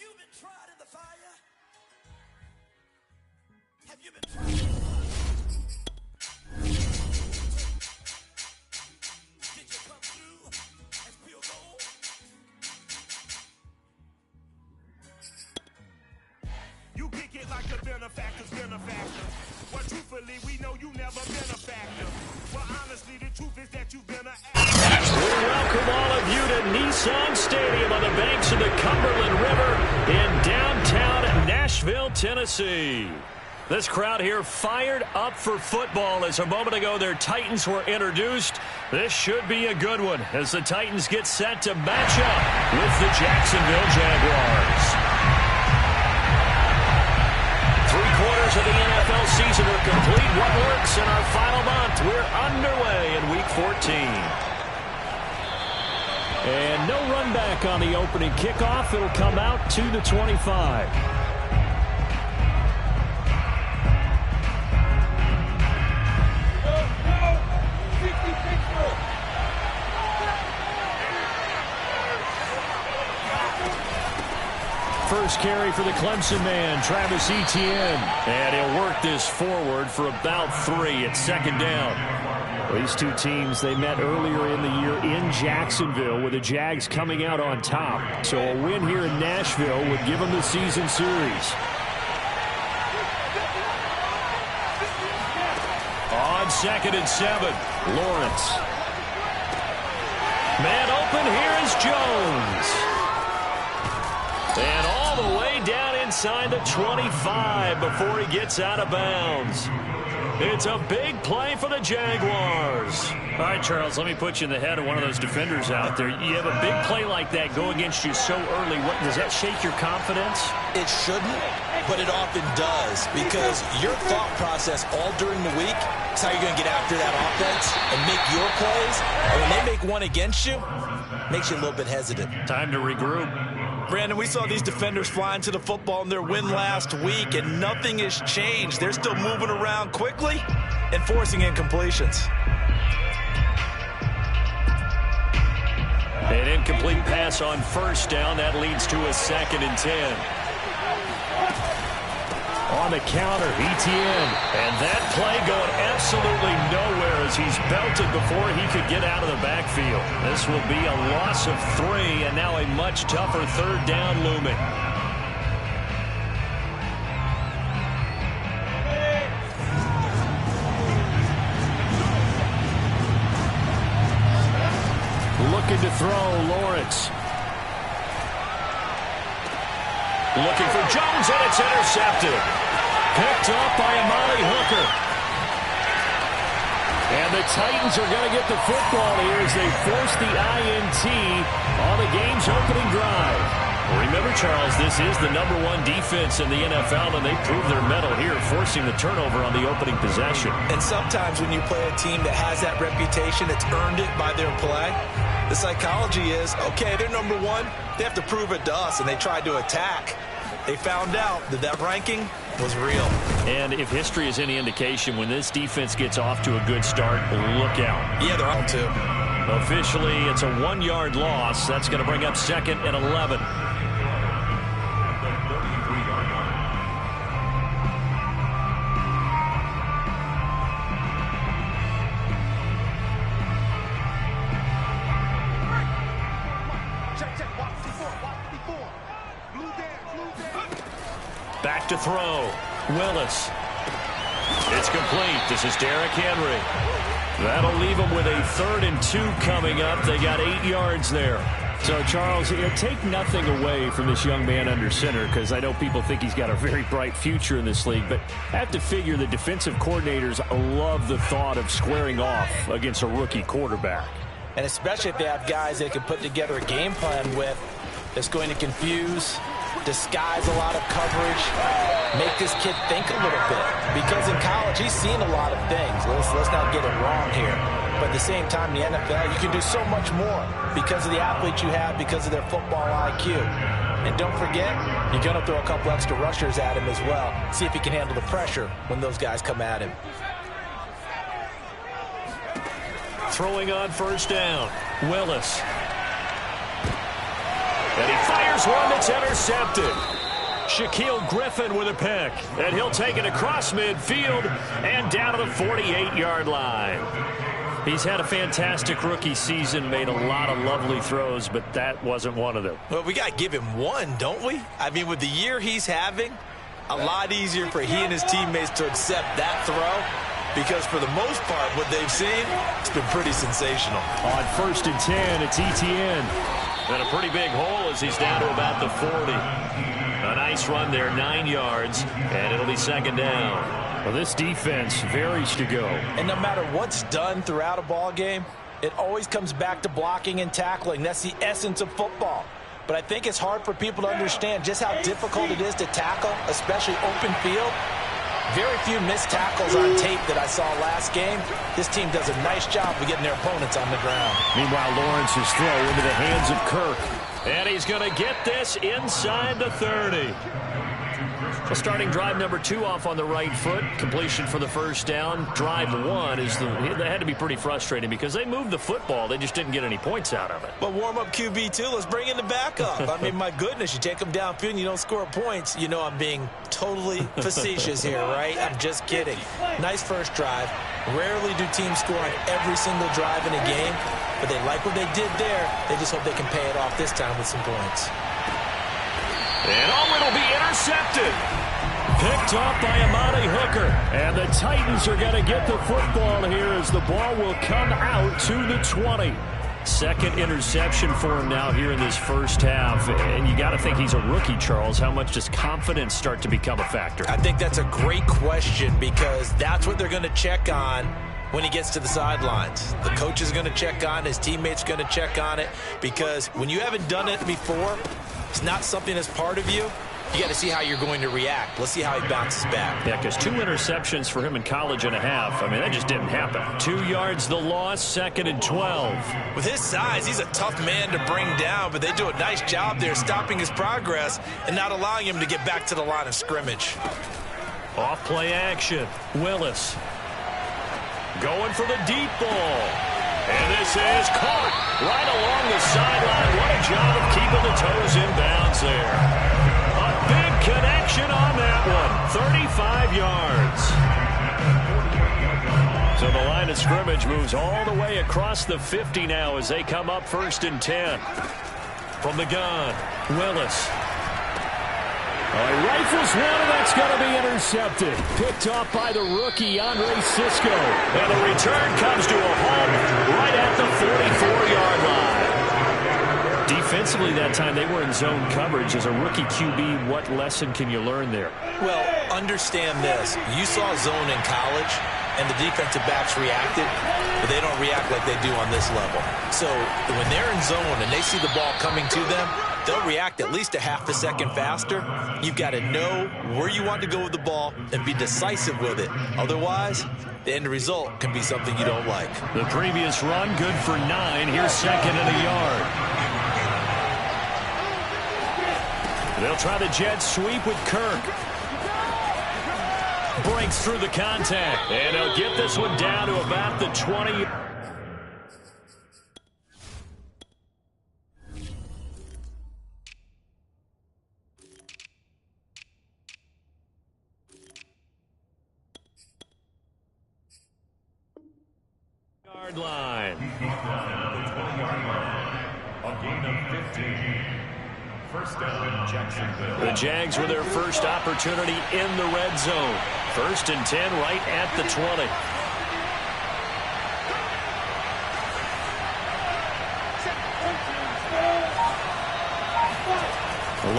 you been tried in the fire? Have you been tried in the fire? Did you come through as pure gold? You kick it like the benefactor's benefactor. Well, truthfully, we know you never been a factor. Well, honestly, the truth is that you've been a actor. We welcome all of you to Nissan Stadium on the banks of the Cumberland River in downtown Nashville, Tennessee. This crowd here fired up for football as a moment ago their Titans were introduced. This should be a good one as the Titans get set to match up with the Jacksonville Jaguars. 3/4 of the NFL season are complete. What works in our final month? We're underway in Week 14. And no run back on the opening kickoff. It'll come out to the 25. First carry for the Clemson man, Travis Etienne. And he'll work this forward for about 3 at second down. These two teams, they met earlier in the year in Jacksonville with the Jags coming out on top. So a win here in Nashville would give them the season series. On 2nd and 7, Lawrence. Man open, here is Jones. And all the way down inside the 25 before he gets out of bounds. It's a big play for the Jaguars. All right, Charles, let me put you in the head of one of those defenders out there. You have a big play like that go against you so early. What, does that shake your confidence? It shouldn't, but it often does because your thought process all during the week is how you're going to get after that offense and make your plays. And when they make one against you, it makes you a little bit hesitant. Time to regroup. Brandon, we saw these defenders flying to the football in their win last week, and nothing has changed. They're still moving around quickly and forcing incompletions. An incomplete pass on first down. That leads to a 2nd and 10. On the counter, Etienne. And that play going absolutely nowhere as he's belted before he could get out of the backfield. This will be a loss of 3, and now a much tougher 3rd down looming. Looking to throw, Lawrence. Looking for Jones, and it's intercepted. Picked up by Amari Hooker. And the Titans are going to get the football here as they force the INT on the game's opening drive. Remember, Charles, this is the #1 defense in the NFL, and they prove their mettle here, forcing the turnover on the opening possession. And sometimes when you play a team that has that reputation, that's earned it by their play, the psychology is, okay, they're #1. They have to prove it to us, and they tried to attack. They found out that that ranking was real. And if history is any indication, when this defense gets off to a good start, look out. Yeah, they're on too. Officially, it's a 1-yard loss. That's going to bring up 2nd and 11. Back to throw. Willis. It's complete. This is Derrick Henry. That'll leave them with a 3rd and 2 coming up. They got 8 yards there. So, Charles, take nothing away from this young man under center because I know people think he's got a very bright future in this league, but I have to figure the defensive coordinators love the thought of squaring off against a rookie quarterback. And especially if they have guys they can put together a game plan with that's going to confuse, disguise a lot of coverage, make this kid think a little bit. Because in college, he's seen a lot of things. Let's not get it wrong here. But at the same time, in the NFL, you can do so much more because of the athletes you have, because of their football IQ. And don't forget, you're going to throw a couple extra rushers at him as well. See if he can handle the pressure when those guys come at him. Throwing on first down, Willis. And he fires Here's one that's intercepted. Shaquille Griffin with a pick. And he'll take it across midfield and down to the 48-yard line. He's had a fantastic rookie season, made a lot of lovely throws, but that wasn't one of them. Well, we got to give him one, don't we? I mean, with the year he's having, a lot easier for he and his teammates to accept that throw, because for the most part, what they've seen, it's been pretty sensational. On 1st and 10, it's Etienne. And a pretty big hole as he's down to about the 40. A nice run there, 9 yards, and it'll be 2nd down. Well, this defense varies to go. And no matter what's done throughout a ball game, it always comes back to blocking and tackling. That's the essence of football. But I think it's hard for people to understand just how difficult it is to tackle, especially open field. Very few missed tackles on tape that I saw last game. This team does a nice job of getting their opponents on the ground. Meanwhile, Lawrence's throw into the hands of Kirk. And he's going to get this inside the 30. Well, starting drive number 2 off on the right foot. Completion for the 1st down. Drive 1 that had to be pretty frustrating because they moved the football. They just didn't get any points out of it. But warm-up QB, too. Let's bring in the backup. I mean, my goodness, you take them downfield and you don't score points. You know I'm being totally facetious here, right? I'm just kidding. Nice first drive. Rarely do teams score on every single drive in a game, but they like what they did there. They just hope they can pay it off this time with some points. And it'll be intercepted. Picked off by Amani Hooker. And the Titans are going to get the football here as the ball will come out to the 20. Second interception for him now here in this first half. And you got to think he's a rookie, Charles. How much does confidence start to become a factor? I think that's a great question because that's what they're going to check on when he gets to the sidelines. The coach is going to check on, his teammates going to check on it, because when you haven't done it before, it's not something that's part of you. You got to see how you're going to react. Let's see how he bounces back. Yeah, because 2 interceptions for him in college and a half. I mean, that just didn't happen. 2 yards the loss, 2nd and 12. With his size, he's a tough man to bring down, but they do a nice job there stopping his progress and not allowing him to get back to the line of scrimmage. Off play action. Willis going for the deep ball. And this is caught right along the sideline. What a job of keeping the toes in bounds there. A big connection on that one. 35 yards. So the line of scrimmage moves all the way across the 50 now as they come up 1st and 10. From the gun, Willis. Rifles one, and that's going to be intercepted. Picked off by the rookie, Andre Cisco. And the return comes to a halt right at the 44-yard line. Defensively that time, they were in zone coverage. As a rookie QB, what lesson can you learn there? Well, understand this. You saw zone in college, and the defensive backs reacted, but they don't react like they do on this level. So when they're in zone and they see the ball coming to them, they'll react at least a half a second faster. You've got to know where you want to go with the ball and be decisive with it. Otherwise, the end result can be something you don't like. The previous run, good for 9. Here's 2nd and a yard. They'll try the jet sweep with Kirk. Breaks through the contact. And they'll get this one down to about the 20. Yard line. A gain of 15. First down, Jacksonville. The Jags with their first opportunity in the red zone. 1st and 10 right at the 20.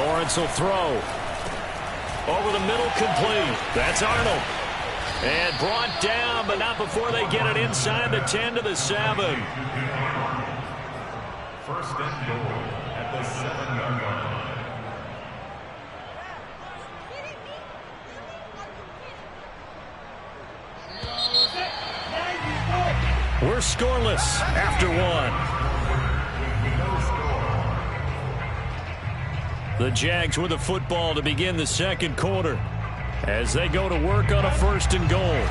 Lawrence will throw. Over the middle, complete. That's Arnold. And brought down, but not before they get it inside the 10 to the 7. First and goal at the 7-yard line. We're scoreless after 1. The Jags with the football to begin the 2nd quarter as they go to work on a 1st and goal.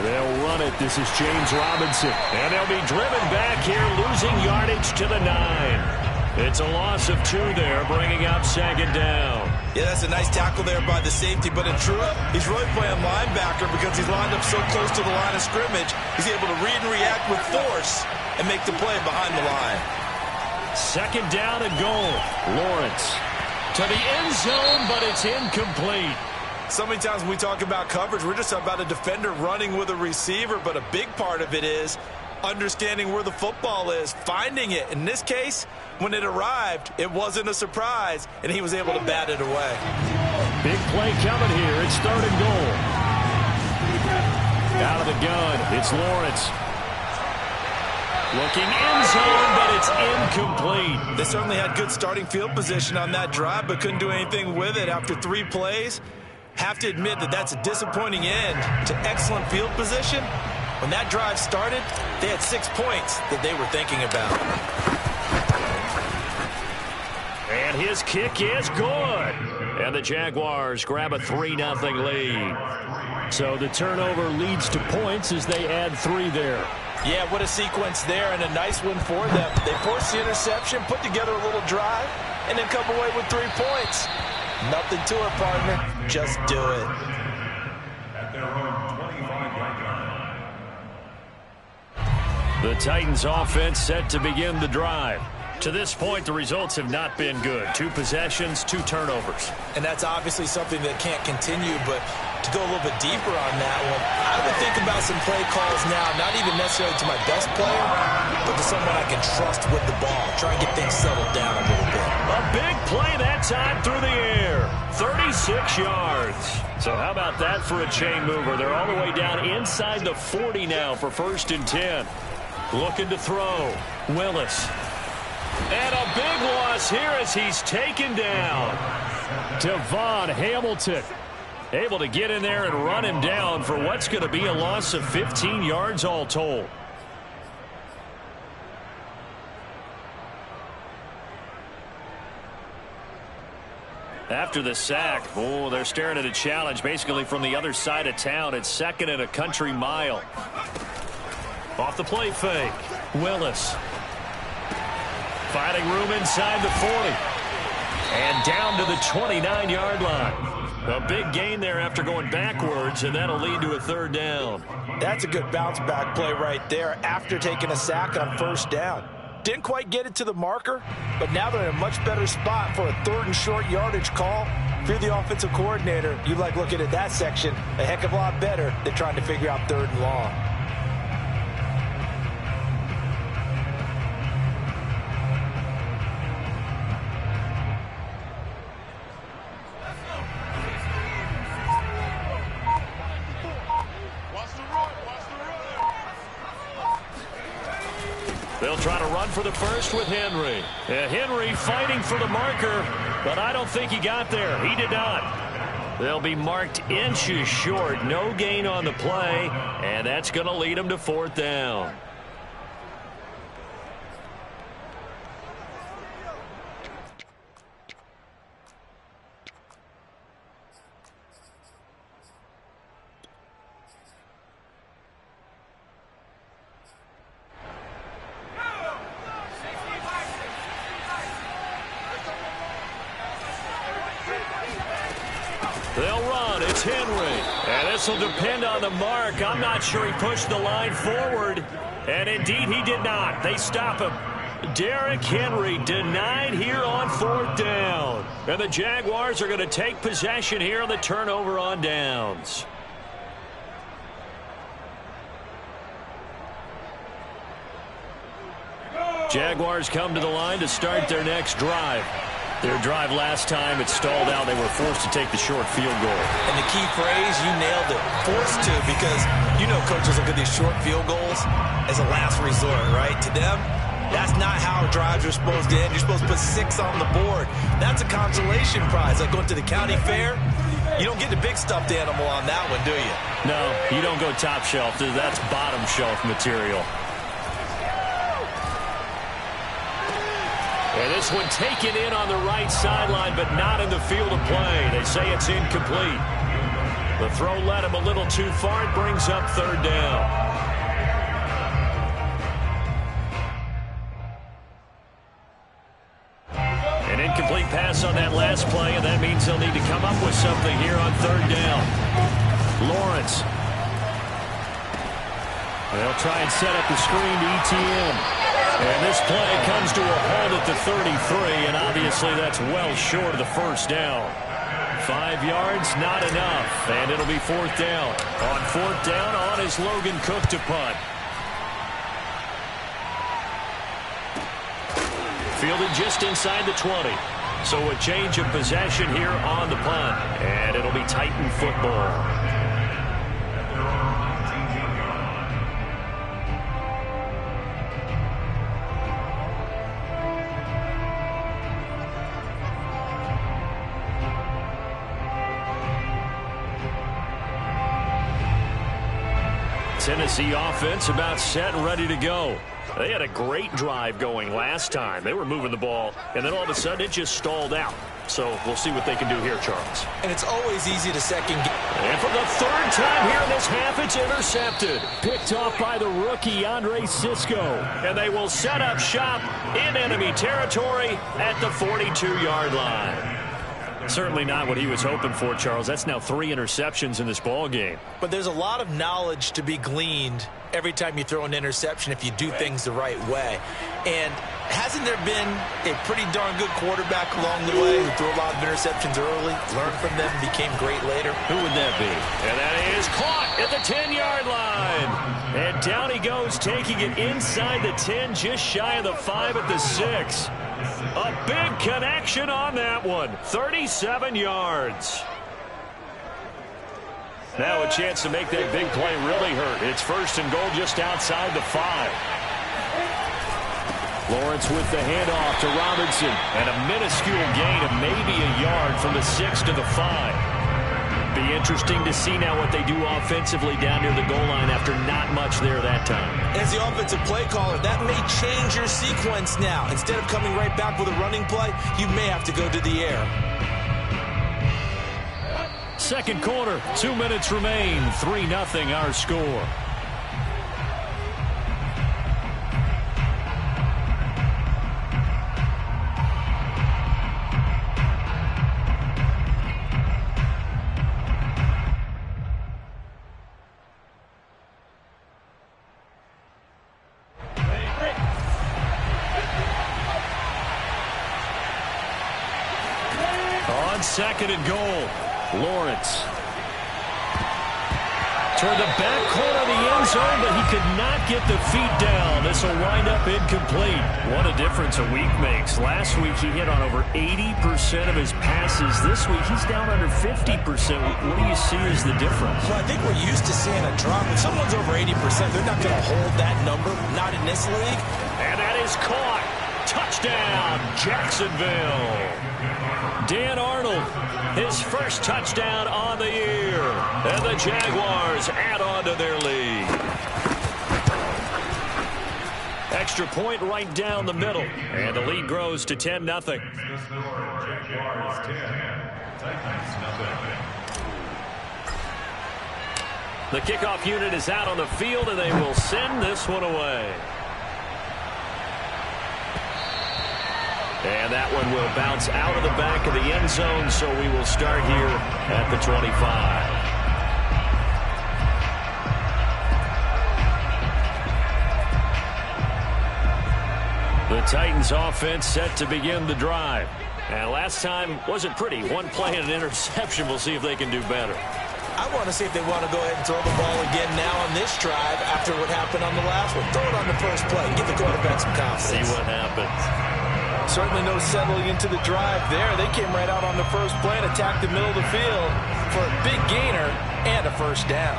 They'll run it. This is James Robinson. And they'll be driven back here, losing yardage to the 9. It's a loss of 2 there, bringing up 2nd down. Yeah, that's a nice tackle there by the safety, but in truth, he's really playing linebacker because he's lined up so close to the line of scrimmage. He's able to read and react with force and make the play behind the line. 2nd down and goal. Lawrence to the end zone, but it's incomplete. So many times when we talk about coverage, we're just about a defender running with a receiver, but a big part of it is understanding where the football is, finding it. In this case, when it arrived, it wasn't a surprise, and he was able to bat it away. Big play coming here. It's 3rd and goal. Out of the gun, it's Lawrence. Looking end zone, but it's incomplete. They certainly had good starting field position on that drive, but couldn't do anything with it after 3 plays. Have to admit that that's a disappointing end to excellent field position. When that drive started, they had 6 points that they were thinking about. And his kick is good. And the Jaguars grab a 3-0 lead. So the turnover leads to points as they add 3 there. Yeah, what a sequence there, and a nice one for them. They forced the interception, put together a little drive, and then come away with 3 points. Nothing to it, partner. Just do it. The Titans offense set to begin the drive. To this point, the results have not been good. 2 possessions, 2 turnovers. And that's obviously something that can't continue, but to go a little bit deeper on that one, I would think about some play calls now, not even necessarily to my best player, but to someone I can trust with the ball. Try and get things settled down a little bit. A big play that time through the air. 36 yards. So how about that for a chain mover? They're all the way down inside the 40 now for 1st and 10. Looking to throw. Willis. And a big loss here as he's taken down. Devon Hamilton able to get in there and run him down for what's going to be a loss of 15 yards all told. After the sack, they're staring at a challenge basically from the other side of town. It's 2nd and a country mile. Off the play fake. Willis. Finding room inside the 40. And down to the 29-yard line. A big gain there after going backwards, and that'll lead to a 3rd down. That's a good bounce-back play right there after taking a sack on 1st down. Didn't quite get it to the marker, but now they're in a much better spot for a 3rd and short yardage call. If you're the offensive coordinator, you like looking at that section a heck of a lot better than trying to figure out 3rd and long. They'll try to run for the first with Henry. Henry fighting for the marker, but I don't think he got there. He did not. They'll be marked inches short. No gain on the play, and that's going to lead them to 4th down. They'll run. It's Henry. And this will depend on the mark. I'm not sure he pushed the line forward. And indeed, he did not. They stop him. Derrick Henry denied here on 4th down. And the Jaguars are going to take possession here on the turnover on downs. Jaguars come to the line to start their next drive. Their drive last time, it stalled out. They were forced to take the short field goal. And the key phrase, you nailed it, forced to, because you know coaches look at these short field goals as a last resort, right? To them, that's not how drives are supposed to end. You're supposed to put 6 on the board. That's a consolation prize, like going to the county fair. You don't get the big stuffed animal on that one, do you? No, you don't go top shelf. That's bottom shelf material. And this one taken in on the right sideline, but not in the field of play. They say it's incomplete. The throw led him a little too far. It brings up third down. An incomplete pass on that last play, and that means they'll need to come up with something here on third down. Lawrence. They'll try and set up the screen to ETN. And this play comes to a halt at the 33, and obviously that's well short of the first down. 5 yards, not enough, and it'll be fourth down. On fourth down, on is Logan Cook to punt. Fielded just inside the 20. So a change of possession here on the punt, and it'll be Titan football. Tennessee offense about set and ready to go. They had a great drive going last time. They were moving the ball, and then all of a sudden it just stalled out. So we'll see what they can do here, Charles. And it's always easy to second guess. And for the third time here in this half, it's intercepted. Picked off by the rookie, Andre Cisco. And they will set up shop in enemy territory at the 42-yard line. Certainly not what he was hoping for, Charles. That's now 3 interceptions in this ball game. But there's a lot of knowledge to be gleaned every time you throw an interception if you do things the right way. And hasn't there been a pretty darn good quarterback along the way who threw a lot of interceptions early, learned from them, and became great later? Who would that be? And that is caught at the 10-yard line. And down he goes, taking it inside the 10, just shy of the 5 at the 6. A big connection on that one. 37 yards. Now a chance to make that big play really hurt. It's first and goal just outside the 5. Lawrence with the handoff to Robinson. And a minuscule gain of maybe a yard from the 6 to the 5. Be interesting to see now what they do offensively down near the goal line after not much there that time. As the offensive play caller, that may change your sequence now. Instead of coming right back with a running play, you may have to go to the air. Second quarter, 2 minutes remain. 3-0 our score. Second and goal. Lawrence. Toward the back corner of the end zone, but he could not get the feet down. This will wind up incomplete. What a difference a week makes. Last week he hit on over 80% of his passes. This week he's down under 50%. What do you see as the difference? Well, I think we're used to seeing a drop. When someone's over 80%, they're not going to hold that number. Not in this league. And that is caught. Touchdown, Jacksonville. Dan Arnold, his first touchdown on the year. And the Jaguars add on to their lead. Extra point right down the middle. And the lead grows to 10-0. The kickoff unit is out on the field, and they will send this one away. And that one will bounce out of the back of the end zone, so we will start here at the 25. The Titans offense set to begin the drive. And last time wasn't pretty. One play and an interception. We'll see if they can do better. I want to see if they want to go ahead and throw the ball again now on this drive after what happened on the last one. Throw it on the first play. Give the quarterback some confidence. See what happens. Certainly no settling into the drive there. They came right out on the first play and attacked the middle of the field for a big gainer and a first down.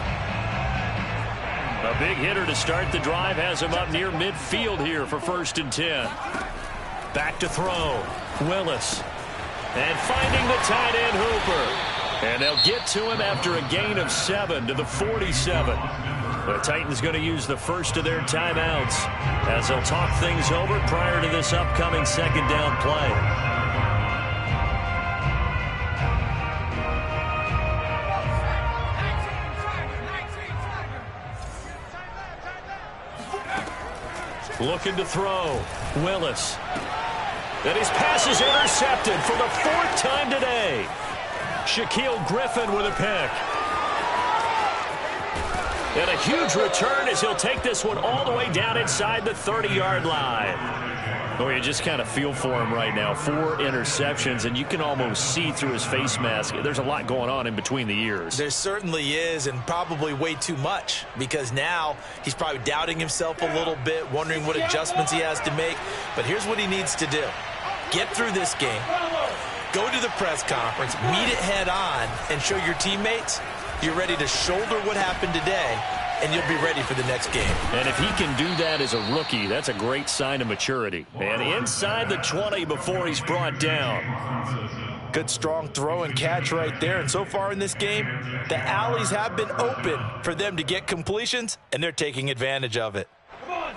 A big hitter to start the drive has him up near midfield here for 1st and 10. Back to throw. Willis. And finding the tight end Hooper. And they'll get to him after a gain of 7 to the 47. The Titans going to use the first of their timeouts as they'll talk things over prior to this upcoming second down play. Looking to throw. Willis. And his pass is intercepted for the 4th time today. Shaquill Griffin with a pick. And a huge return as he'll take this one all the way down inside the 30-yard line. Oh, you just kind of feel for him right now. 4 interceptions, and you can almost see through his face mask. There's a lot going on in between the ears. There certainly is, and probably way too much, because now he's probably doubting himself a little bit, wondering what adjustments he has to make. But here's what he needs to do. Get through this game, go to the press conference, meet it head on, and show your teammates you're ready to shoulder what happened today, and you'll be ready for the next game. And if he can do that as a rookie, that's a great sign of maturity. And inside the 20 before he's brought down. Good, strong throw and catch right there. And so far in this game, the alleys have been open for them to get completions, and they're taking advantage of it.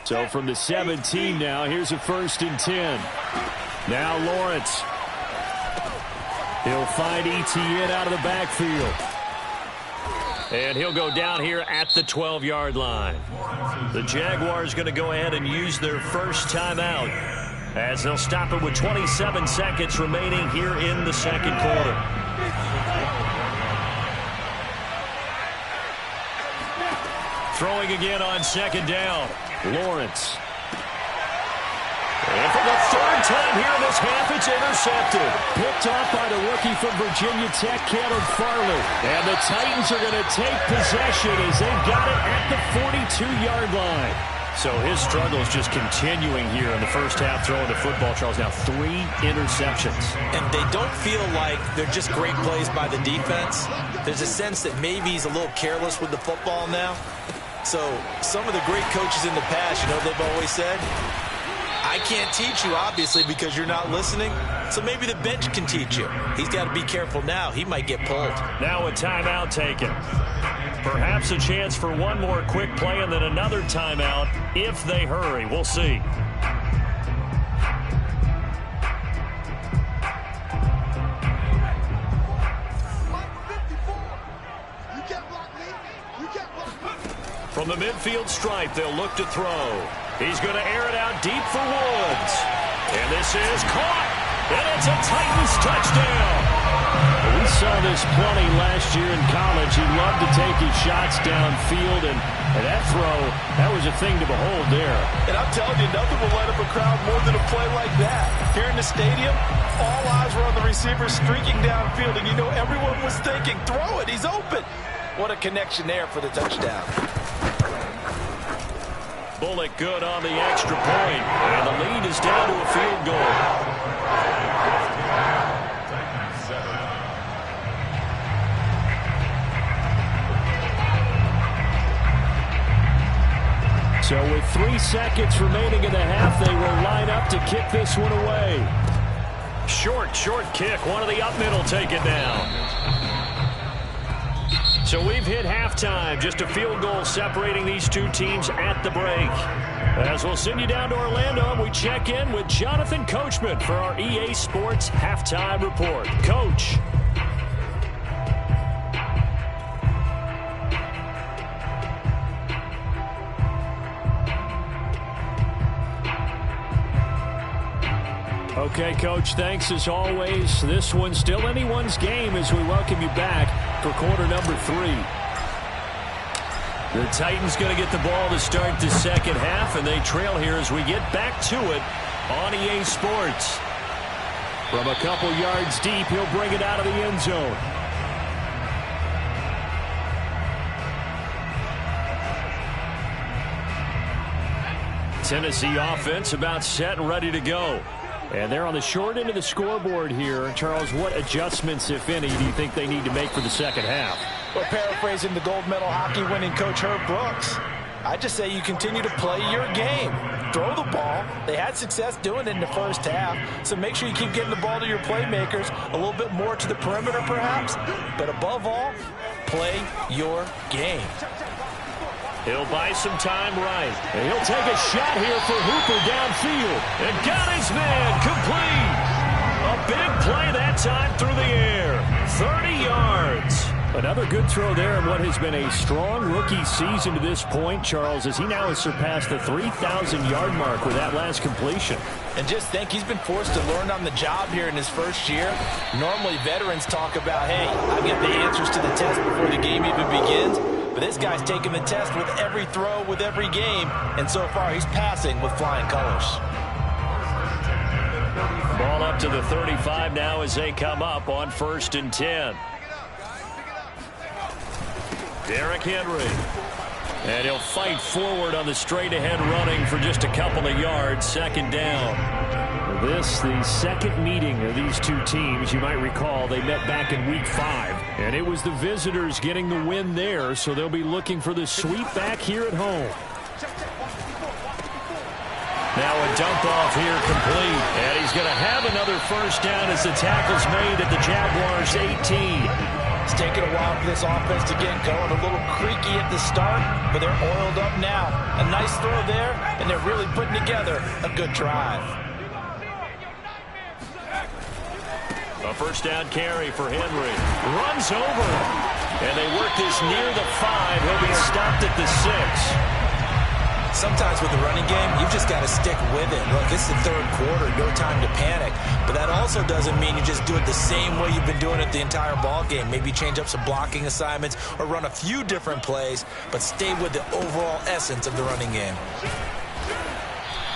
So from the 17 now, here's a 1st and 10. Now Lawrence. He'll find Etienne out of the backfield. And he'll go down here at the 12-yard line. The Jaguars going to go ahead and use their first timeout as they'll stop it with 27 seconds remaining here in the 2nd quarter. Throwing again on 2nd down. Lawrence. And for the 3rd time here in this half, it's intercepted. Picked off by the rookie from Virginia Tech, Caleb Farley. And the Titans are going to take possession as they've got it at the 42-yard line. So his struggle is just continuing here in the first half throwing the football, Charles. Now 3 interceptions. And they don't feel like they're just great plays by the defense. There's a sense that maybe he's a little careless with the football now. So some of the great coaches in the past, you know, they've always said, I can't teach you, obviously, because you're not listening. So maybe the bench can teach you. He's got to be careful now. He might get pulled. Now a timeout taken. Perhaps a chance for one more quick play and then another timeout if they hurry. We'll see. From the midfield stripe, they'll look to throw. He's going to air it out deep for Woods. And this is caught. And it's a Titans touchdown. We saw this plenty last year in college. He loved to take his shots downfield, and that throw, that was a thing to behold there. And I'm telling you, nothing will light up a crowd more than a play like that. Here in the stadium, all eyes were on the receiver streaking downfield, and you know everyone was thinking, throw it, he's open. What a connection there for the touchdown. Bullock good on the extra point, and the lead is down to a field goal. So with 3 seconds remaining in the half, they will line up to kick this one away. Short kick, one of the up middle taken down. So we've hit halftime, just a field goal separating these two teams at the break. As we'll send you down to Orlando, we check in with Jonathan Coachman for our EA Sports Halftime Report. Coach. Okay, Coach, thanks as always. This one's still anyone's game as we welcome you back for quarter number 3. The Titans going to get the ball to start the second half, and they trail here as we get back to it on EA Sports. From a couple yards deep, he'll bring it out of the end zone. Tennessee offense about set and ready to go. And they're on the short end of the scoreboard here. Charles, what adjustments, if any, do you think they need to make for the second half? Well, paraphrasing the gold medal hockey winning coach Herb Brooks, I just say you continue to play your game. Throw the ball. They had success doing it in the first half, so make sure you keep getting the ball to your playmakers, a little bit more to the perimeter perhaps, but above all, play your game. He'll buy some time right. And he'll take a shot here for Hooper downfield. And got his man complete. A big play that time through the air. 30 yards. Another good throw there in what has been a strong rookie season to this point, Charles, as he now has surpassed the 3,000-yard mark with that last completion. And just think, he's been forced to learn on the job here in his first year. Normally, veterans talk about, hey, I've got the answers to the test before the game even begins. But this guy's taking the test with every throw, with every game. And so far, he's passing with flying colors. Ball up to the 35 now as they come up on 1st and 10. Derrick Henry. And he'll fight forward on the straight-ahead running for just a couple of yards. 2nd down. This, the second meeting of these two teams. You might recall they met back in Week 5. And it was the visitors getting the win there, so they'll be looking for the sweep back here at home. Now a dump off here complete. And he's going to have another 1st down as the tackle's made at the Jaguars' 18. It's taken a while for this offense to get going. A little creaky at the start, but they're oiled up now. A nice throw there, and they're really putting together a good drive. A 1st down carry for Henry. Runs over. And they work this near the 5. He'll be stopped at the 6. Sometimes with the running game, you've just got to stick with it. Look, it's the 3rd quarter, no time to panic. But that also doesn't mean you just do it the same way you've been doing it the entire ball game. Maybe change up some blocking assignments or run a few different plays, but stay with the overall essence of the running game.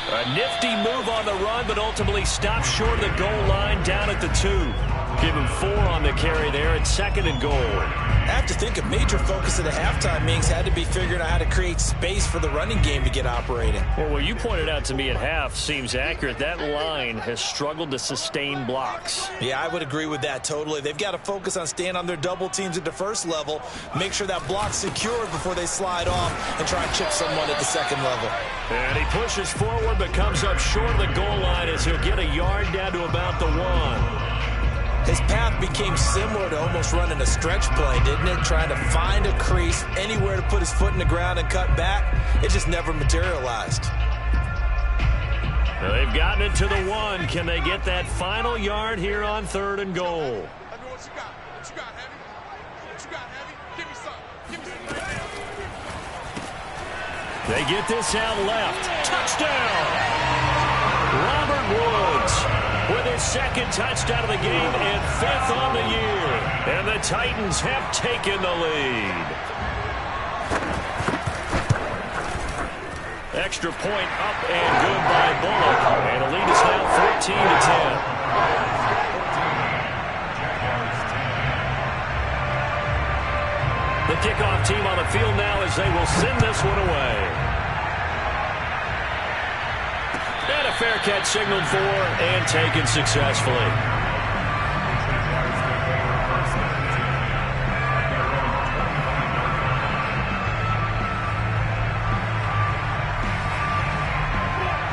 A nifty move on the run, but ultimately stopped short of the goal line down at the 2. Give him 4 on the carry there at 2nd and goal. I have to think a major focus of the halftime meetings had to be figuring out how to create space for the running game to get operating. Well, what you pointed out to me at half seems accurate. That line has struggled to sustain blocks. Yeah, I would agree with that totally. They've got to focus on staying on their double teams at the 1st level, make sure that block's secured before they slide off and try and chip someone at the 2nd level. And he pushes forward but comes up short of the goal line as he'll get a yard down to about the 1. His path became similar to almost running a stretch play, didn't it? Trying to find a crease, anywhere to put his foot in the ground and cut back. It just never materialized. Well, they've gotten it to the 1. Can they get that final yard here on 3rd and goal? I know what you got. What you got, Heavy? What you got, Heavy? Give me some. Give me some. They get this out left. Touchdown! Robert Woods with his 2nd touchdown of the game and 5th on the year. And the Titans have taken the lead. Extra point up and good by Bullock. And the lead is now 14-10. The kickoff team on the field now as they will send this one away. And a fair catch signaled for and taken successfully.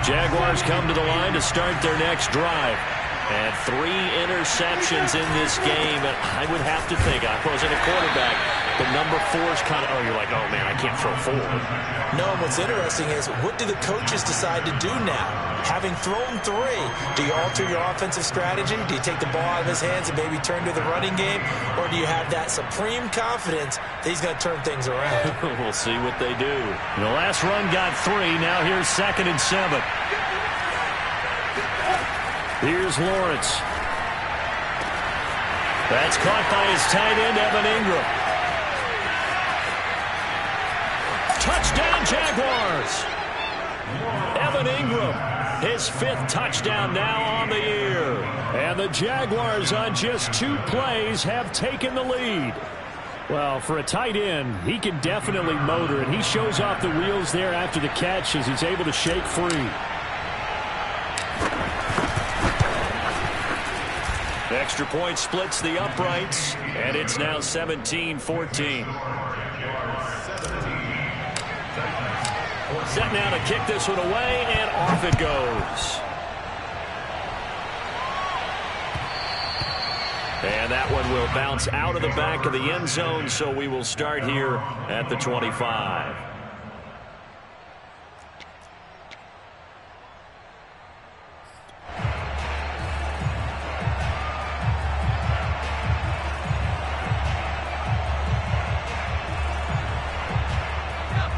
Jaguars come to the line to start their next drive. And 3 interceptions in this game. And I would have to think, I wasn't a quarterback, but number 4 is kind of, you're like, oh, man, I can't throw 4. No, and what's interesting is, what do the coaches decide to do now? Having thrown 3, do you alter your offensive strategy? Do you take the ball out of his hands and maybe turn to the running game? Or do you have that supreme confidence that he's going to turn things around? We'll see what they do. The last run got 3. Now here's 2nd and 7. Here's Lawrence. That's caught by his tight end, Evan Ingram. Touchdown, Jaguars! Evan Ingram, his 5th touchdown now on the year. And the Jaguars on just 2 plays have taken the lead. Well, for a tight end, he can definitely motor, and he shows off the wheels there after the catch as he's able to shake free. Extra point splits the uprights, and it's now 17-14. Set now to kick this one away, and off it goes. And that one will bounce out of the back of the end zone, so we will start here at the 25.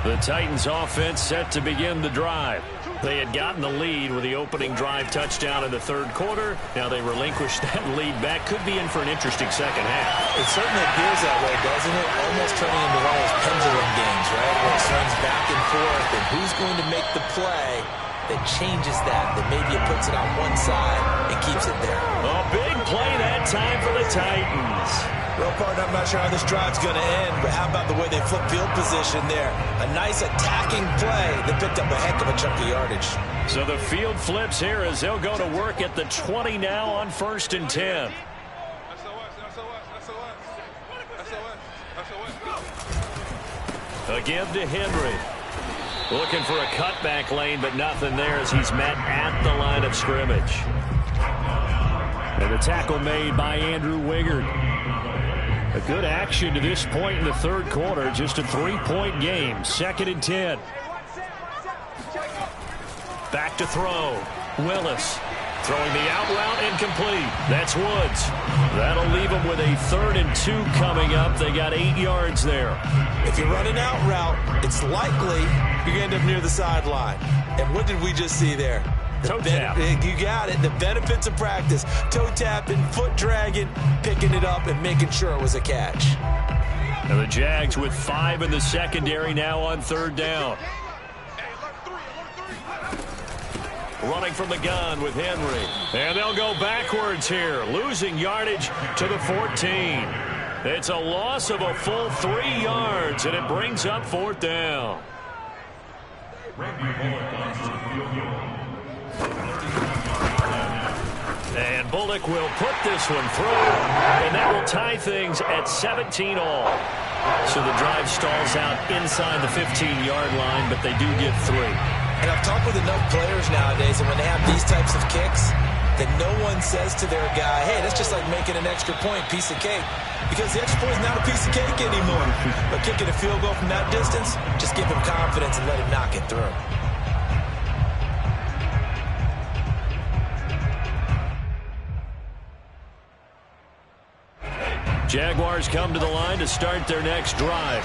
The Titans offense set to begin the drive. They had gotten the lead with the opening drive touchdown in the third quarter. Now they relinquished that lead back. Could be in for an interesting second half. It certainly appears that way, doesn't it? Almost turning into one of those pendulum games, right? Where it swings back and forth, and who's going to make the play that changes that maybe it puts it on one side and keeps it there. A big play that time for the Titans. Well, partner, I'm not sure how this drive's going to end, but how about the way they flip field position there? A nice attacking play that picked up a heck of a chunk of yardage. So the field flips here as they'll go to work at the 20 now on 1st and 10. Again to Henry. Looking for a cutback lane, but nothing there as he's met at the line of scrimmage. And the tackle made by Andrew Wingard. A good action to this point in the third quarter. Just a 3-point game. 2nd and 10. Back to throw. Willis throwing the out route incomplete. That's Woods. That'll leave them with a 3rd and 2 coming up. They got 8 yards there. If you run an out route, it's likely you're going to end up near the sideline. And what did we just see there? Toe tap. You got it. The benefits of practice. Toe tapping, foot dragging, picking it up, and making sure it was a catch. And the Jags with 5 in the secondary now on 3rd down. Running from the gun with Henry. And they'll go backwards here, losing yardage to the 14. It's a loss of a full 3 yards, and it brings up 4th down. And Bullock will put this one through, and that will tie things at 17 all. So the drive stalls out inside the 15-yard line, but they do get 3. And I've talked with enough players nowadays, and when they have these types of kicks, that no one says to their guy, hey, that's just like making an extra point, piece of cake. Because the extra point is not a piece of cake anymore. But kicking a field goal from that distance, just give him confidence and let him knock it through. Jaguars come to the line to start their next drive.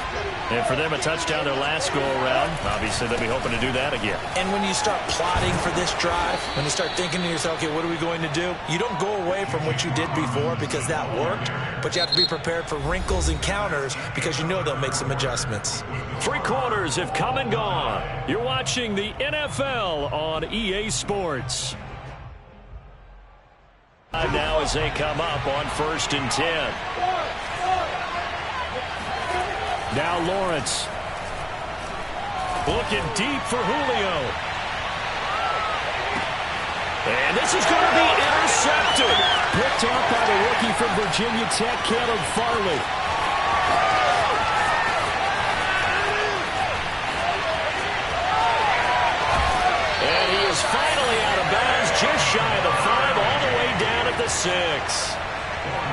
And for them, a touchdown their last go-around. Obviously, they'll be hoping to do that again. And when you start plotting for this drive, when you start thinking to yourself, okay, what are we going to do? You don't go away from what you did before because that worked, but you have to be prepared for wrinkles and counters because you know they'll make some adjustments. 3 quarters have come and gone. You're watching the NFL on EA Sports. Now as they come up on 1st and 10. Now Lawrence. Looking deep for Julio. And this is going to be intercepted. Picked off by the rookie from Virginia Tech, Caleb Farley. And he is finally out of bounds, just shy of the 5, all the way down at the 6.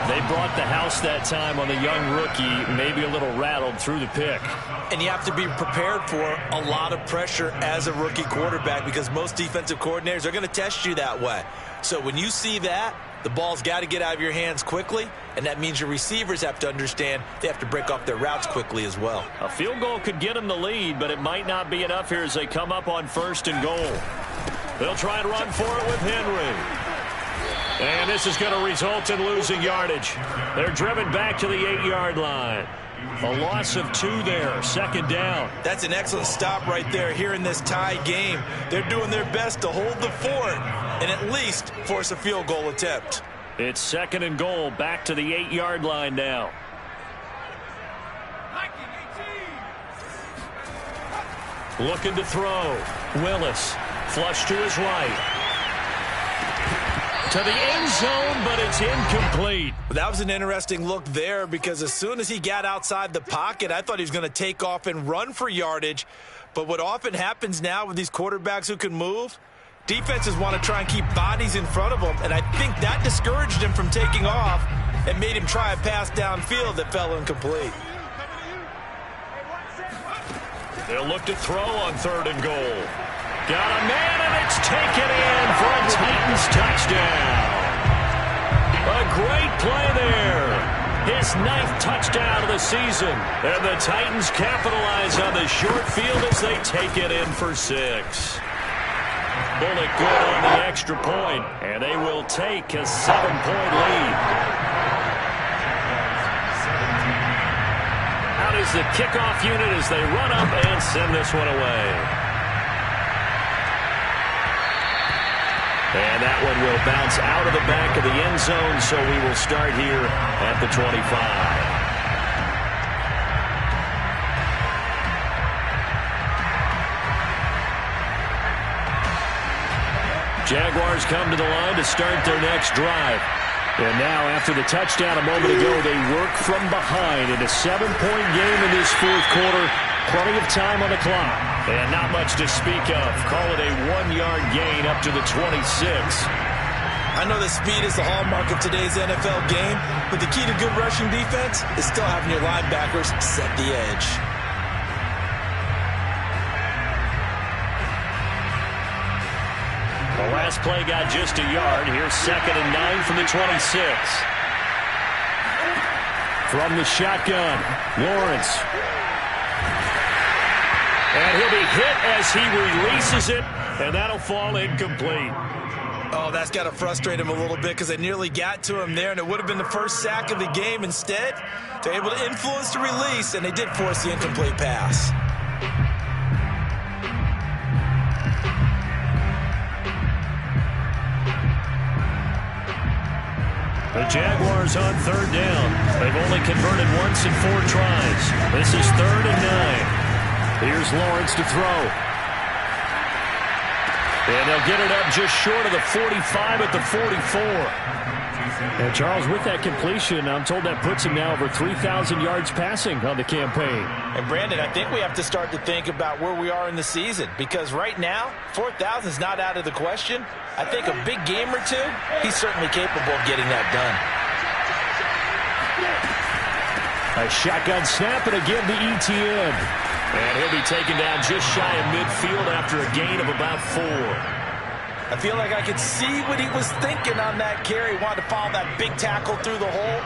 They brought the house that time on the young rookie, maybe a little rattled through the pick. And you have to be prepared for a lot of pressure as a rookie quarterback because most defensive coordinators are going to test you that way. So when you see that, the ball's got to get out of your hands quickly, and that means your receivers have to understand they have to break off their routes quickly as well. A field goal could get them the lead, but it might not be enough here as they come up on 1st and goal. They'll try and run for it with Henry. And this is going to result in losing yardage. They're driven back to the 8-yard line. A loss of 2 there, 2nd down. That's an excellent stop right there here in this tie game. They're doing their best to hold the fort and at least force a field goal attempt. It's 2nd and goal, back to the 8-yard line now. Looking to throw. Willis, flush to his right. To the end zone, but it's incomplete. That was an interesting look there because as soon as he got outside the pocket, I thought he was going to take off and run for yardage. But what often happens now with these quarterbacks who can move, defenses want to try and keep bodies in front of them, and I think that discouraged him from taking off and made him try a pass downfield that fell incomplete. They'll look to throw on 3rd and goal. Got a man, and it's taken in for a Titans touchdown. A great play there. His 9th touchdown of the season. And the Titans capitalize on the short field as they take it in for 6. Bullet good on the extra point, and they will take a 7-point lead. Out is the kickoff unit as they run up and send this one away. And that one will bounce out of the back of the end zone, so we will start here at the 25. Jaguars come to the line to start their next drive. And now, after the touchdown a moment ago, they work from behind in a 7-point game in this fourth quarter. Plenty of time on the clock. And not much to speak of. Call it a 1-yard gain up to the 26. I know that speed is the hallmark of today's NFL game, but the key to good rushing defense is still having your linebackers set the edge. The last play got just a yard. Here's 2nd and 9 from the 26. From the shotgun, Lawrence. And he'll be hit as he releases it, and that'll fall incomplete. Oh, that's got to frustrate him a little bit because they nearly got to him there, and it would have been the first sack of the game. Instead, they're able to influence the release, and they did force the incomplete pass. The Jaguars on 3rd down. They've only converted once in 4 tries. This is 3rd and 9. Here's Lawrence to throw. And they'll get it up just short of the 45 at the 44. And Charles, with that completion, I'm told that puts him now over 3,000 yards passing on the campaign. And Brandon, I think we have to start to think about where we are in the season, because right now, 4,000 is not out of the question. I think a big game or two, he's certainly capable of getting that done. A shotgun snap and again to Etienne. And he'll be taken down just shy of midfield after a gain of about 4. I feel like I could see what he was thinking on that carry. Wanted to follow that big tackle through the hole.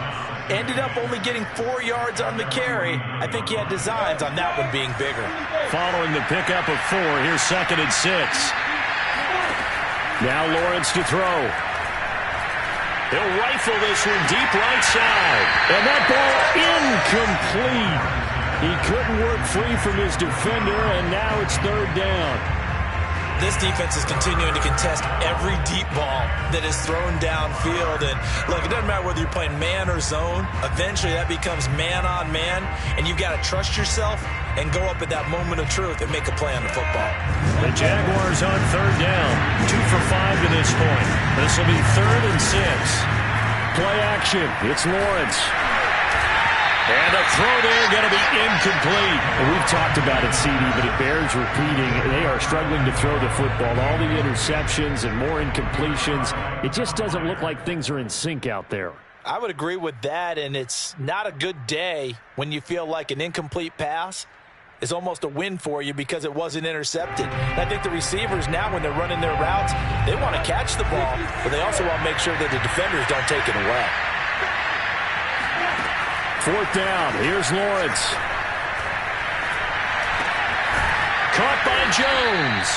Ended up only getting 4 yards on the carry. I think he had designs on that one being bigger. Following the pickup of 4, here's 2nd and 6. Now Lawrence to throw. He'll rifle this one deep right side. And that ball incomplete. He couldn't work free from his defender, and now it's 3rd down. This defense is continuing to contest every deep ball that is thrown downfield. And look, it doesn't matter whether you're playing man or zone. Eventually, that becomes man on man, and you've got to trust yourself and go up at that moment of truth and make a play on the football. The Jaguars on 3rd down. 2 for 5 to this point. This will be 3rd and 6. Play action. It's Lawrence. And the throw there going to be incomplete. And we've talked about it, CD, but it bears repeating. They are struggling to throw the football. All the interceptions and more incompletions. It just doesn't look like things are in sync out there. I would agree with that, and it's not a good day when you feel like an incomplete pass is almost a win for you because it wasn't intercepted. And I think the receivers now, when they're running their routes, they want to catch the ball, but they also want to make sure that the defenders don't take it away. 4th down. Here's Lawrence. Caught by Jones.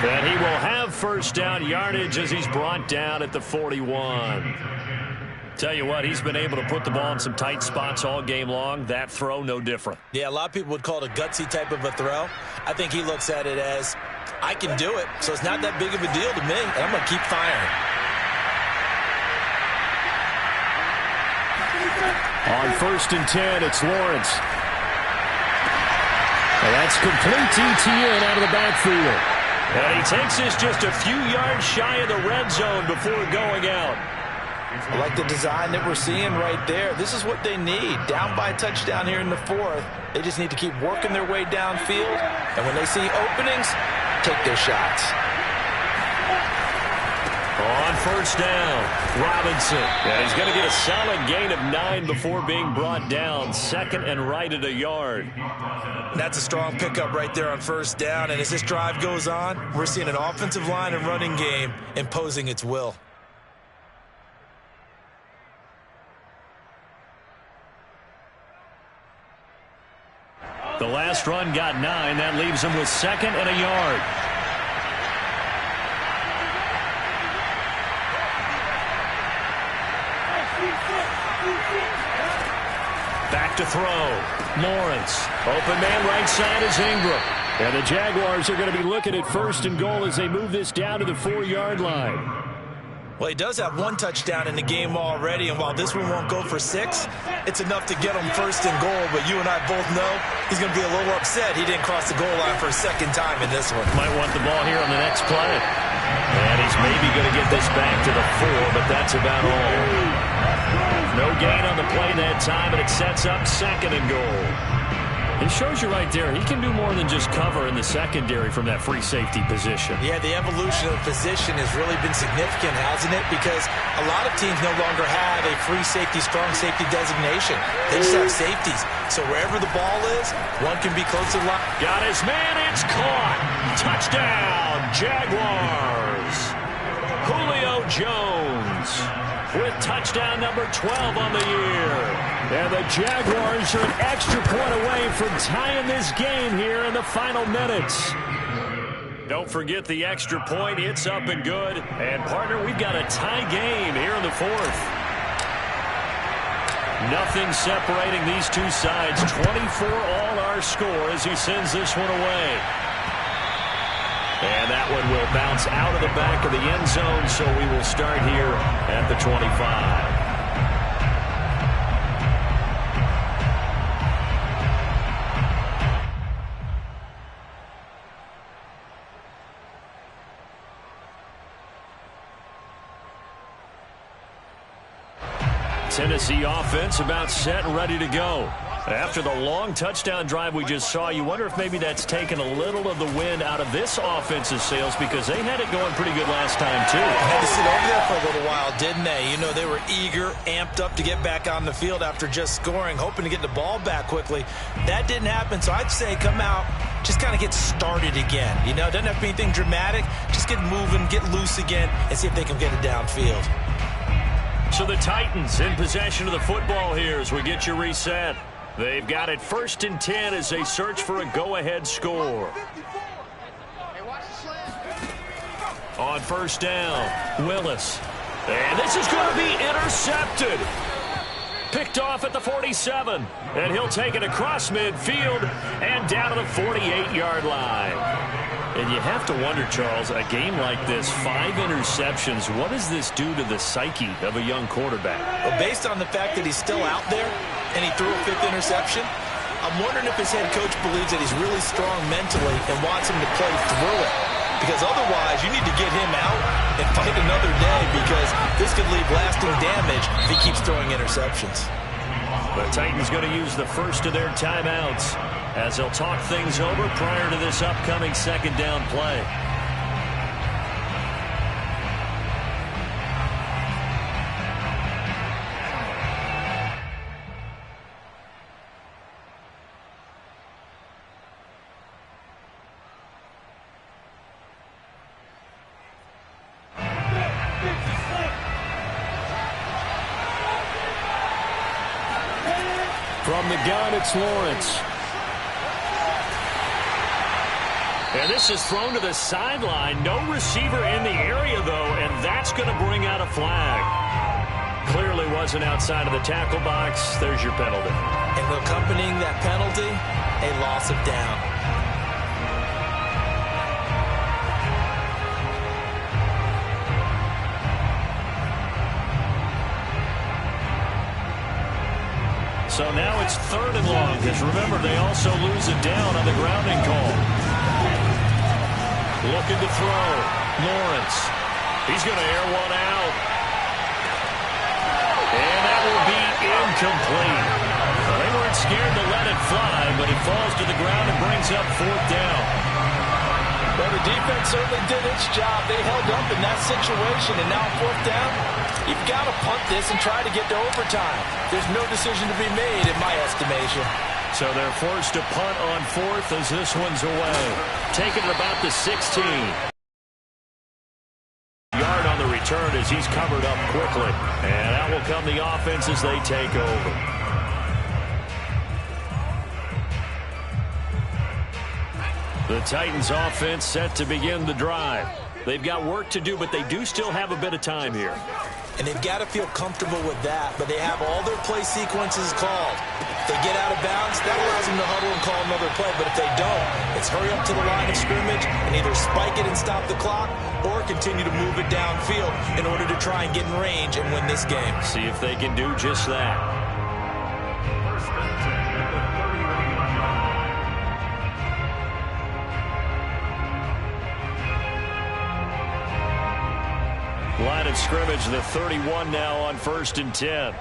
And he will have 1st down yardage as he's brought down at the 41. Tell you what, he's been able to put the ball in some tight spots all game long. That throw, no different. Yeah, a lot of people would call it a gutsy type of a throw. I think he looks at it as, I can do it, so it's not that big of a deal to me, and I'm going to keep firing. On 1st and 10, it's Lawrence. And that's complete to Etienne out of the backfield. And he takes this just a few yards shy of the red zone before going out. I like the design that we're seeing right there. This is what they need. Down by a touchdown here in the 4th. They just need to keep working their way downfield. And when they see openings, take their shots. On 1st down, Robinson. And he's going to get a solid gain of 9 before being brought down. 2nd and right at a yard. That's a strong pickup right there on 1st down. And as this drive goes on, we're seeing an offensive line and running game imposing its will. The last run got 9. That leaves him with 2nd and a yard. Back to throw. Lawrence. Open man right side is Ingram. And the Jaguars are going to be looking at 1st and goal as they move this down to the 4-yard line. Well, he does have 1 touchdown in the game already, and while this one won't go for 6, it's enough to get him 1st and goal. But you and I both know he's going to be a little upset he didn't cross the goal line for a 2nd time in this one. Might want the ball here on the next play. And he's maybe going to get this back to the 4, but that's about all. No gain on the play that time, and it sets up 2nd and goal. It shows you right there, he can do more than just cover in the secondary from that free safety position. Yeah, the evolution of the position has really been significant, hasn't it? Because a lot of teams no longer have a free safety, strong safety designation. They just have safeties. So wherever the ball is, one can be close to the line. Got his man, it's caught. Touchdown, Jaguars. Julio Jones with touchdown number 12 on the year. And the Jaguars are an extra point away from tying this game here in the final minutes. Don't forget the extra point. It's up and good. And, partner, we've got a tie game here in the 4th. Nothing separating these two sides. 24 all our score as he sends this one away. And that one will bounce out of the back of the end zone, so we will start here at the 25. Tennessee offense about set and ready to go. After the long touchdown drive we just saw, you wonder if maybe that's taken a little of the wind out of this offense's sails because they had it going pretty good last time, too. Had to sit over there for a little while, didn't they? You know, they were eager, amped up to get back on the field after just scoring, hoping to get the ball back quickly. That didn't happen, so I'd say come out, just kind of get started again. You know, it doesn't have to be anything dramatic. Just get moving, get loose again, and see if they can get it downfield. So the Titans in possession of the football here as we get you reset. They've got it 1st and 10 as they search for a go-ahead score. On 1st down, Willis. And this is going to be intercepted. Picked off at the 47. And he'll take it across midfield and down to the 48-yard line. And you have to wonder, Charles, a game like this, 5 interceptions, what does this do to the psyche of a young quarterback? Well, based on the fact that he's still out there and he threw a 5th interception, I'm wondering if his head coach believes that he's really strong mentally and wants him to play through it. Because otherwise, you need to get him out and fight another day because this could leave lasting damage if he keeps throwing interceptions. The Titans going to use the first of their timeouts as they'll talk things over prior to this upcoming 2nd down play. From the gun, it's Lawrence. And this is thrown to the sideline. No receiver in the area, though, and that's going to bring out a flag. Clearly wasn't outside of the tackle box. There's your penalty. And accompanying that penalty, a loss of down. So now it's 3rd and long, because remember, they also lose it down on the grounding call. Looking to throw. Lawrence. He's going to air one out. And that will be incomplete. Well, they weren't scared to let it fly, but it falls to the ground and brings up 4th down. Well, the defense certainly did its job. They held up in that situation, and now 4th down, you've got to punt this and try to get to overtime. There's no decision to be made, in my estimation. So they're forced to punt on 4th as this one's away. Taking it about the 16. Yard on the return as he's covered up quickly. And out will come the offense as they take over. The Titans offense set to begin the drive. They've got work to do, but they do still have a bit of time here. And they've got to feel comfortable with that, but they have all their play sequences called. If they get out of bounds, that allows them to huddle and call another play. But if they don't, it's hurry up to the line of scrimmage and either spike it and stop the clock or continue to move it downfield in order to try and get in range and win this game. See if they can do just that. Line of scrimmage, the 31 now on 1st and 10.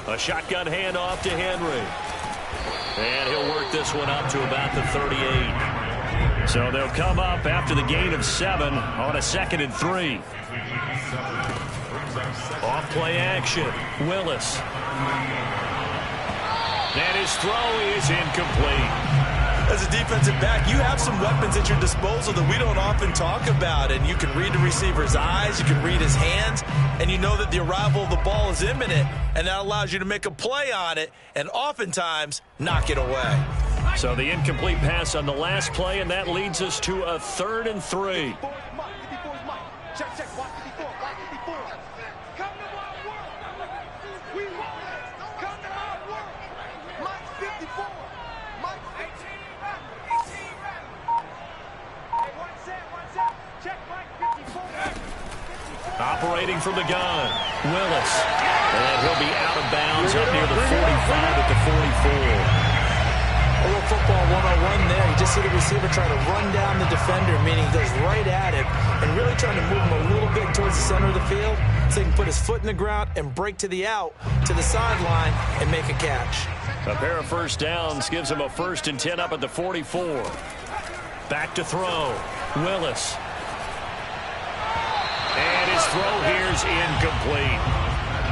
A shotgun handoff to Henry. And he'll work this one up to about the 38. So they'll come up after the gain of 7 on a 2nd and 3. Off play action. Willis. And his throw is incomplete. As a defensive back, you have some weapons at your disposal that we don't often talk about. And you can read the receiver's eyes, you can read his hands, and you know that the arrival of the ball is imminent. And that allows you to make a play on it and oftentimes knock it away. So the incomplete pass on the last play, and that leads us to a 3rd and 3. Operating from the gun, Willis. And he'll be out of bounds up near the 45 at the 44. A little football 101 there. You just see the receiver trying to run down the defender, meaning he goes right at him and really trying to move him a little bit towards the center of the field so he can put his foot in the ground and break to the out, to the sideline, and make a catch. A pair of first downs gives him a 1st and 10 up at the 44. Back to throw, Willis. And his throw here is incomplete.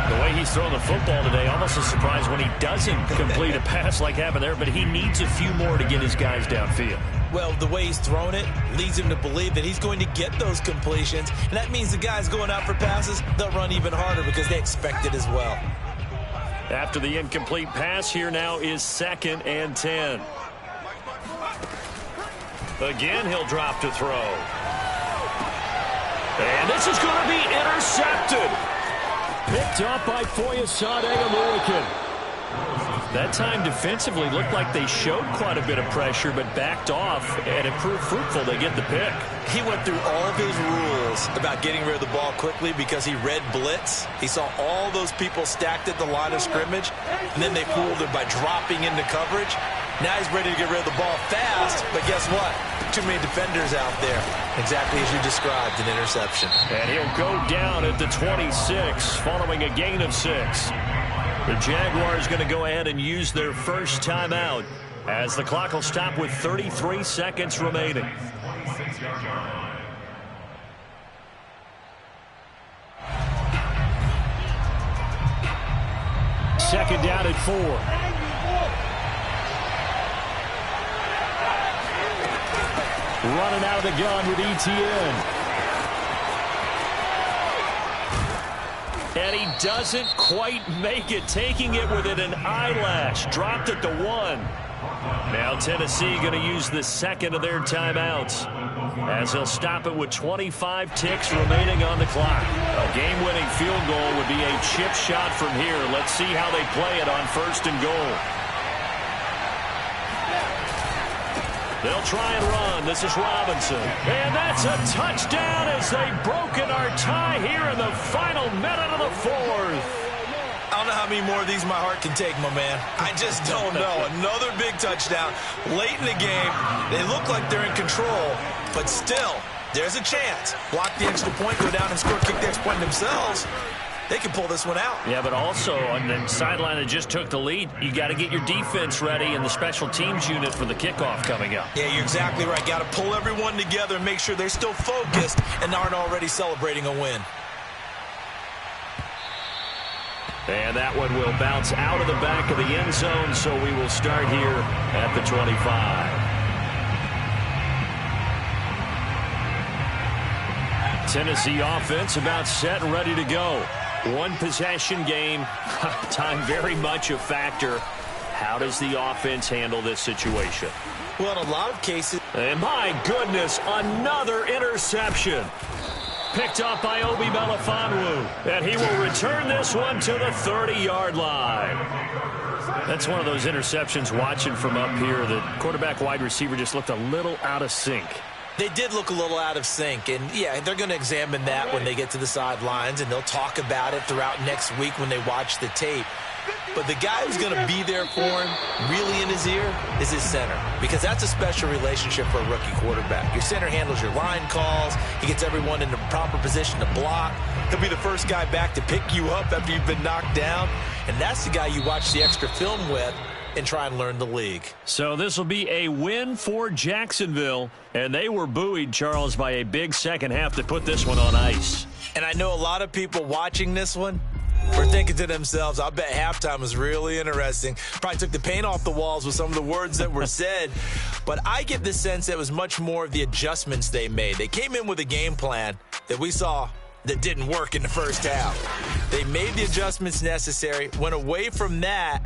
The way he's throwing the football today, almost a surprise when he doesn't complete a pass like happened there, but he needs a few more to get his guys downfield. Well, the way he's thrown it leads him to believe that he's going to get those completions, and that means the guys going out for passes, they'll run even harder because they expect it as well. After the incomplete pass, here now is 2nd and 10. Again, he'll drop to throw. And this is going to be intercepted. Picked up by Foyesade Oluokun. That time defensively looked like they showed quite a bit of pressure but backed off, and it proved fruitful. They get the pick. He went through all of his rules about getting rid of the ball quickly because he read blitz. He saw all those people stacked at the line of scrimmage, and then they fooled him by dropping into coverage. Now he's ready to get rid of the ball fast, but guess what? Too many defenders out there. Exactly as you described, an interception. And he'll go down at the 26 following a gain of 6. The Jaguars going to go ahead and use their first timeout as the clock will stop with 33 seconds remaining. Second down at 4. Running out of the gun with Etienne. And he doesn't quite make it, taking it within an eyelash. Dropped at the 1. Now Tennessee going to use the second of their timeouts as they'll stop it with 25 ticks remaining on the clock. A game-winning field goal would be a chip shot from here. Let's see how they play it on 1st and goal. They'll try and run. This is Robinson. And that's a touchdown as they've broken our tie here in the final minute of the 4th. I don't know how many more of these my heart can take, my man. I just don't know. Another big touchdown late in the game. They look like they're in control, but still, there's a chance. Block the extra point, go down and score, kick the extra point themselves. They can pull this one out. Yeah, but also on the sideline that just took the lead, you got to get your defense ready and the special teams unit for the kickoff coming up. Yeah, you're exactly right. Got to pull everyone together and make sure they're still focused and aren't already celebrating a win. And that one will bounce out of the back of the end zone, so we will start here at the 25. Tennessee offense about set and ready to go. One possession game. Time very much a factor. How does the offense handle this situation? Well, in a lot of cases. And my goodness, another interception. Picked up by Obi Melifonwu. And he will return this one to the 30-yard line. That's one of those interceptions watching from up here. The quarterback wide receiver just looked a little out of sync. They did look a little out of sync, and, yeah, they're going to examine that when they get to the sidelines, and they'll talk about it throughout next week when they watch the tape. But the guy who's going to be there for him, really in his ear, is his center, because that's a special relationship for a rookie quarterback. Your center handles your line calls. He gets everyone in the proper position to block. He'll be the first guy back to pick you up after you've been knocked down, and that's the guy you watch the extra film with and try and learn the league. So this will be a win for Jacksonville, and they were buoyed, Charles, by a big second half that put this one on ice. And I know a lot of people watching this one were thinking to themselves, I bet halftime was really interesting. Probably took the paint off the walls with some of the words that were said. But I get the sense that it was much more of the adjustments they made. They came in with a game plan that we saw that didn't work in the first half. They made the adjustments necessary, went away from that,